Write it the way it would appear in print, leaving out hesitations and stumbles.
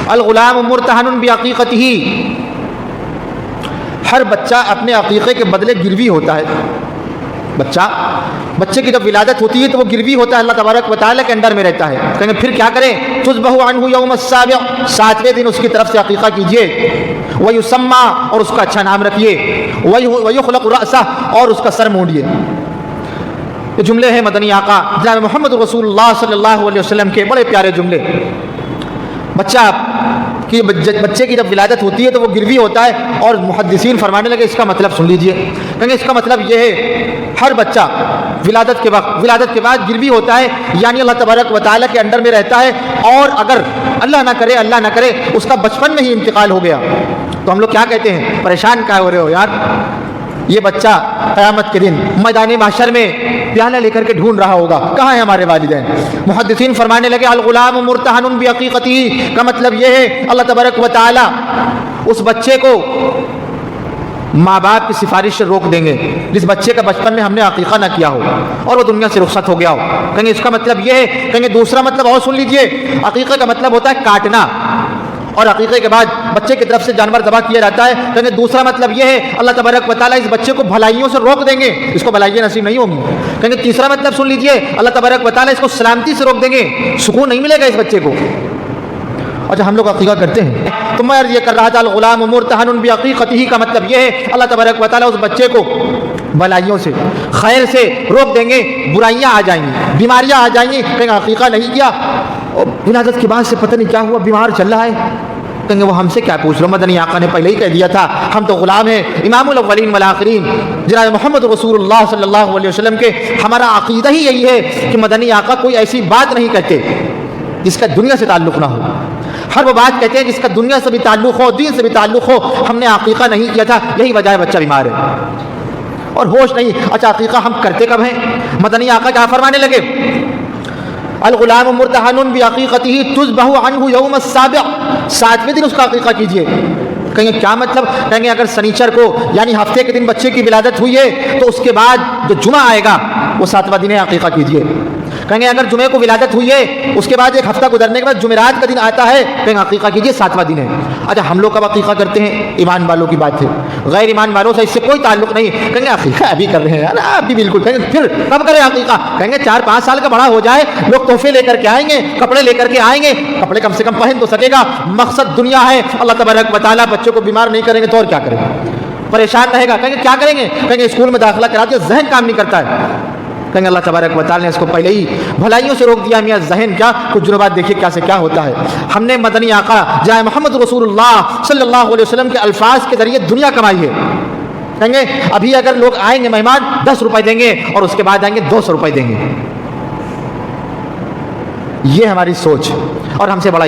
الغلام مرتہن بعقیقتہ، ہر بچہ اپنے عقیقے کے بدلے گروی ہوتا ہے. بچے کی جب ولادت ہوتی ہے تو وہ گروی ہوتا ہے، اللہ تبارک و تعالیٰ کے انڈر میں رہتا ہے. کہیں گے پھر کیا کریں؟ تذبح عنہ یوم السابع، 7ویں دن اس کی طرف سے عقیقہ کیجیے. ویسمى، اور اس کا اچھا نام رکھیے. ویخلق رأسہ، اور اس کا سر مونڈیے. یہ جملے ہیں مدنی آقا جناب محمد رسول اللہ صلی اللہ علیہ وسلم کے بڑے پیارے جملے. بچے کی جب ولادت ہوتی ہے تو وہ گروی ہوتا ہے، اور محدثین فرمانے لگے اس کا مطلب سن لیجئے. کہیں گے اس کا مطلب یہ ہے ہر بچہ ولادت کے بعد گروی ہوتا ہے، یعنی اللہ تبارک و تعالیٰ کے انڈر میں رہتا ہے. اور اگر اللہ نہ کرے اس کا بچپن میں ہی انتقال ہو گیا تو ہم لوگ کیا کہتے ہیں؟ پریشان کیا ہو رہے ہو یار؟ یہ بچہ قیامت کے دن میدان محشر میں پیالہ لے کر کے ڈھونڈ رہا ہوگا کہاں ہے ہمارے والدین. محدثین فرمانے لگے الغلام مرتہن بعقیقتہ کا مطلب یہ ہے اللہ تبارک و تعالی اس بچے کو ماں باپ کی سفارش سے روک دیں گے جس بچے کا بچپن میں ہم نے عقیقہ نہ کیا ہو اور وہ دنیا سے رخصت ہو گیا ہو. کہیں گے اس کا مطلب یہ ہے. کہیں گے دوسرا مطلب اور سن لیجئے. عقیقہ کا مطلب ہوتا ہے کاٹنا، اور عقیقے کے بعد بچے کی طرف سے جانور ذبح کیا جاتا ہے. کہیں گے دوسرا مطلب یہ ہے اللہ تبارک و تعالیٰ اس بچے کو بھلائیوں سے روک دیں گے، اس کو بھلائیاں نصیب نہیں ہوں گی. کہیں گے تیسرا مطلب سن لیجئے اللہ تبارک و تعالیٰ اس کو سلامتی سے روک دیں گے، سکون نہیں ملے گا اس بچے کو. اچھا ہم لوگ عقیقہ کرتے ہیں تو میں یہ کر رہا تھا الغلام مرتہن بعقیقتہ کا مطلب یہ ہے اللہ تبارک و تعالیٰ اس بچے کو بھلائیوں سے خیر سے روک دیں گے. برائیاں آ جائیں گی، بیماریاں آ جائیں گی. کہیں گے عقیقہ نہیں کیا اور ولادت کے بعد سے پتہ نہیں کیا ہوا، بیمار چل رہا ہے. کہیں گے وہ ہم سے کیا پوچھ رہے ہو؟ مدنی آقا نے پہلے ہی کہہ دیا تھا ہم تو غلام ہیں امام الاولین والآخرین جناب محمد رسول اللہ صلی اللہ علیہ وسلم کے. ہمارا عقیدہ ہی یہی ہے کہ مدنی آقا کوئی ایسی بات نہیں کہتے جس کا دنیا سے تعلق نہ ہو. ہر وہ بات کہتے ہیں جس کا دنیا سے بھی تعلق ہو، دین سے بھی تعلق ہو. ہم نے عقیقہ نہیں کیا تھا، یہی وجہ ہے بچہ بیمار ہے اور ہوش نہیں. اچھا عقیقہ ہم کرتے کب ہیں؟ مدنی آقا کیا فرمانے لگے؟ الغلام مرتہن بعقیقتہ تذبح عنہ یوم السابع، 7ویں دن اس کا عقیقہ کیجیے. کہیں گے کیا مطلب؟ کہیں گے اگر سنیچر کو یعنی ہفتے کے دن بچے کی ولادت ہوئی ہے تو اس کے بعد جو جمعہ آئے گا وہ 7واں دن ہے، عقیقہ کیجیے. کہیں گے اگر جمعے کو ولادت ہوئی ہے اس کے بعد ایک ہفتہ گزرنے کے بعد جمعرات کا دن آتا ہے، کہیں گے عقیقہ کیجیے، 7واں دن ہے. اچھا ہم لوگ کب عقیقہ کرتے ہیں؟ ایمان والوں کی بات ہے، غیر ایمان والوں سے اس سے کوئی تعلق نہیں. کہیں گے عقیقہ ابھی کر رہے ہیں ابھی بالکل. کہیں گے پھر کب کریں عقیقہ؟ کہیں گے 4-5 سال کا بڑا ہو جائے، لوگ تحفے لے کر کے آئیں گے، کپڑے لے کر کے آئیں گے، کپڑے کم سے کم پہن تو سکے گا. مقصد دنیا ہے. اللہ تبارک و تعالیٰ بچوں کو بیمار نہیں کریں گے تو اور کیا کریں گے؟ پریشان رہے گا. کہیں گے کیا کریں گے؟ کہیں گے اسکول میں داخلہ کرا دیا، ذہن کام نہیں کرتا ہے. کہیں گے اللہ تبارک و تعالیٰ نے اس کو پہلے ہی بھلائیوں سے روک دیا. میاں ذہن کیا، کچھ دنوں بعد دیکھیے کیا سے کیا ہوتا ہے. ہم نے مدنی آقا جناب محمد رسول اللہ صلی اللہ علیہ وسلم کے الفاظ کے ذریعے دنیا کمائی ہے. کہیں گے ابھی اگر لوگ آئیں گے مہمان 10 روپے دیں گے اور اس کے بعد آئیں گے 200 روپے دیں گے. یہ ہماری سوچ اور ہم سے بڑا